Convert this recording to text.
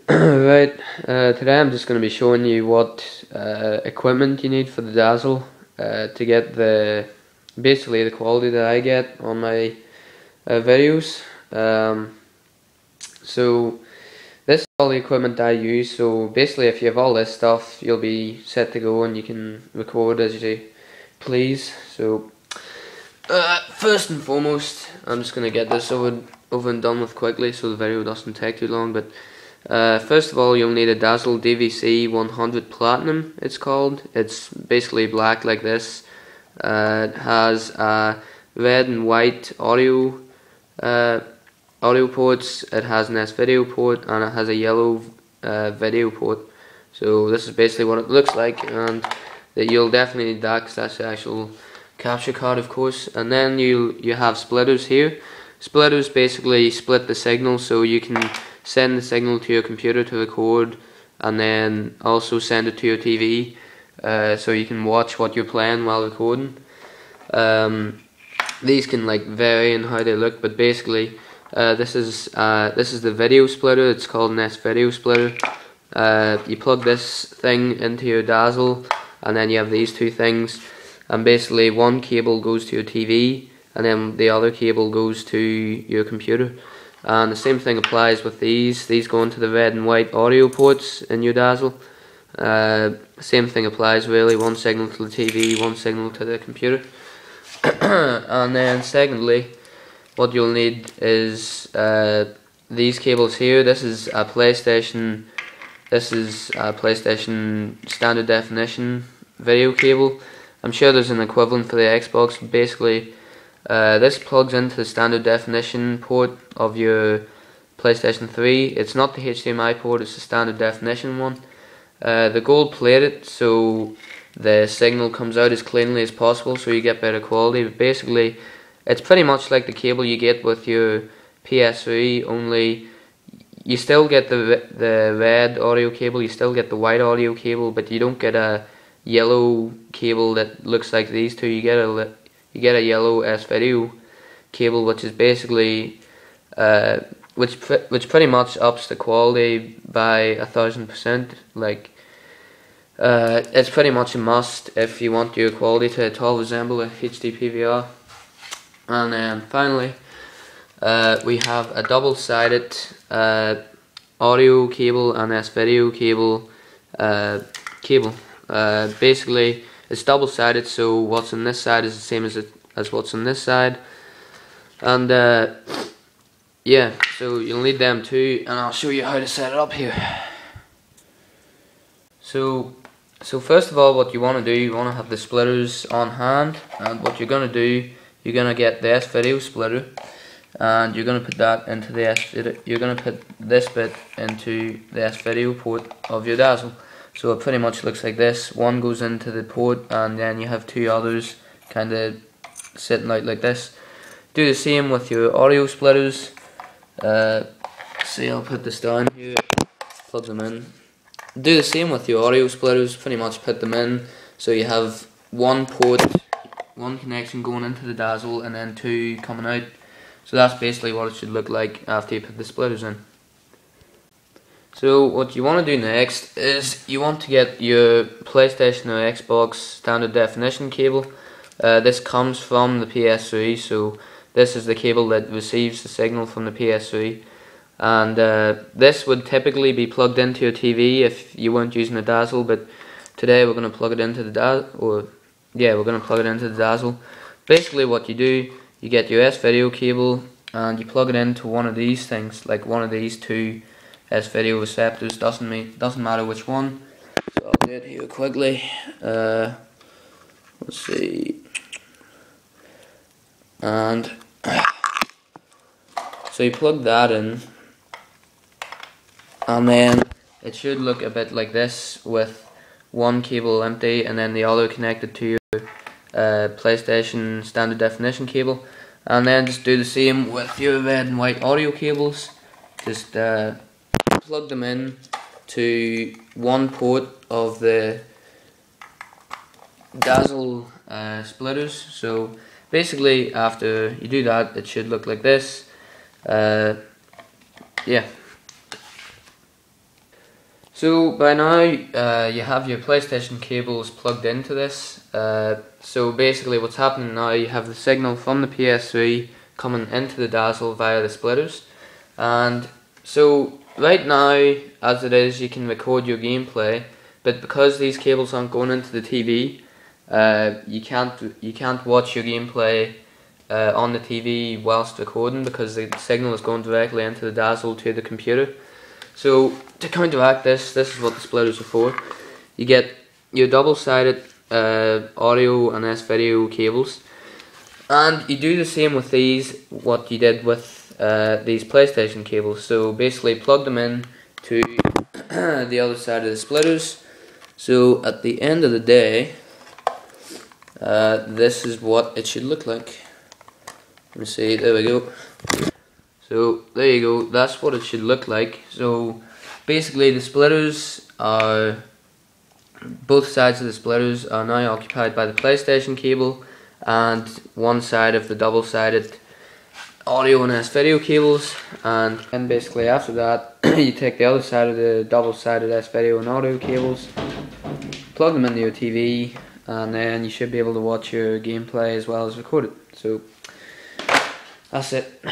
Right, today I'm just going to be showing you what equipment you need for the Dazzle to get basically the quality that I get on my videos. So this is all the equipment I use, so basically if you have all this stuff you'll be set to go and you can record as you please. So first and foremost, I'm just going to get this over and done with quickly so the video doesn't take too long, but first of all, you'll need a Dazzle DVC 100 Platinum, it's called. It's basically black like this. It has red and white audio ports, it has an S-video port, and it has a yellow video port. So this is basically what it looks like, and you'll definitely need that because that's the actual capture card, of course. And then you have splitters here. Splitters basically split the signal, so you can send the signal to your computer to record, and then also send it to your TV, so you can watch what you're playing while recording. These can vary in how they look, but basically this is the video splitter. It's called an S-video splitter. You plug this thing into your Dazzle, and then you have these two things, and basically one cable goes to your TV, and then the other cable goes to your computer. And the same thing applies with these. These go into the red and white audio ports in your Dazzle. Same thing applies really. One signal to the TV, one signal to the computer. And then secondly, what you'll need is these cables here. This is a PlayStation standard definition video cable. I'm sure there's an equivalent for the Xbox. Basically, this plugs into the standard definition port of your PlayStation 3. It's not the HDMI port, it's the standard definition one. The gold plated, so the signal comes out as cleanly as possible, so you get better quality. But basically, it's pretty much like the cable you get with your PS3, only you still get the red audio cable, you still get the white audio cable, but you don't get a yellow cable that looks like these two. You get a yellow S-video cable, which is basically which pretty much ups the quality by 1000%. It's pretty much a must if you want your quality to at all resemble a HD-PVR. And then finally, we have a double-sided audio cable and S-video cable. Basically, it's double-sided, so what's on this side is the same as what's on this side. And yeah, so you'll need them too, and I'll show you how to set it up here. So first of all, what you want to do, you want to have the splitters on hand, and what you're going to do, you're going to get the S-video splitter, and you're going to put that into the S-video. You're going to put this bit into the S-video port of your Dazzle. So it pretty much looks like this. One goes into the port, and then you have two others kind of sitting out like this. Do the same with your audio splitters. See, I'll put this down here, plug them in. Do the same with your audio splitters, pretty much put them in, so you have one port, one connection going into the Dazzle, and then two coming out. So that's basically what it should look like after you put the splitters in. So what you want to do next is you want to get your PlayStation or Xbox standard definition cable. This comes from the PS3, so this is the cable that receives the signal from the PS3. And this would typically be plugged into your TV if you weren't using a Dazzle, but today we're going to plug it into the Dazzle. Basically what you do, you get your S-video cable and you plug it into one of these things, like one of these two S-video receptors. Doesn't matter which one. So I'll do it here quickly. Let's see. And so you plug that in, and then it should look a bit like this, with one cable empty and then the other connected to your PlayStation standard definition cable. And then just do the same with your red and white audio cables. Just plug them in to one port of the Dazzle splitters. So basically after you do that, it should look like this. Yeah. So by now you have your PlayStation cables plugged into this. So basically what's happening now, you have the signal from the PS3 coming into the Dazzle via the splitters. And so right now, as it is, you can record your gameplay, but because these cables aren't going into the TV, you can't watch your gameplay on the TV whilst recording, because the signal is going directly into the Dazzle to the computer. So to counteract this is what the splitters are for. You get your double-sided audio and S-video cables, and you do the same with these, what you did with these PlayStation cables. So basically plug them in to the other side of the splitters. So at the end of the day, this is what it should look like. Let me see, there we go. So there you go, that's what it should look like. So basically the splitters are, both sides of the splitters are now occupied by the PlayStation cable, and one side of the double-sided audio and S-video cables. And then basically after that you take the other side of the double-sided S-video and audio cables, plug them into your TV, and then you should be able to watch your gameplay as well as record it. So that's it.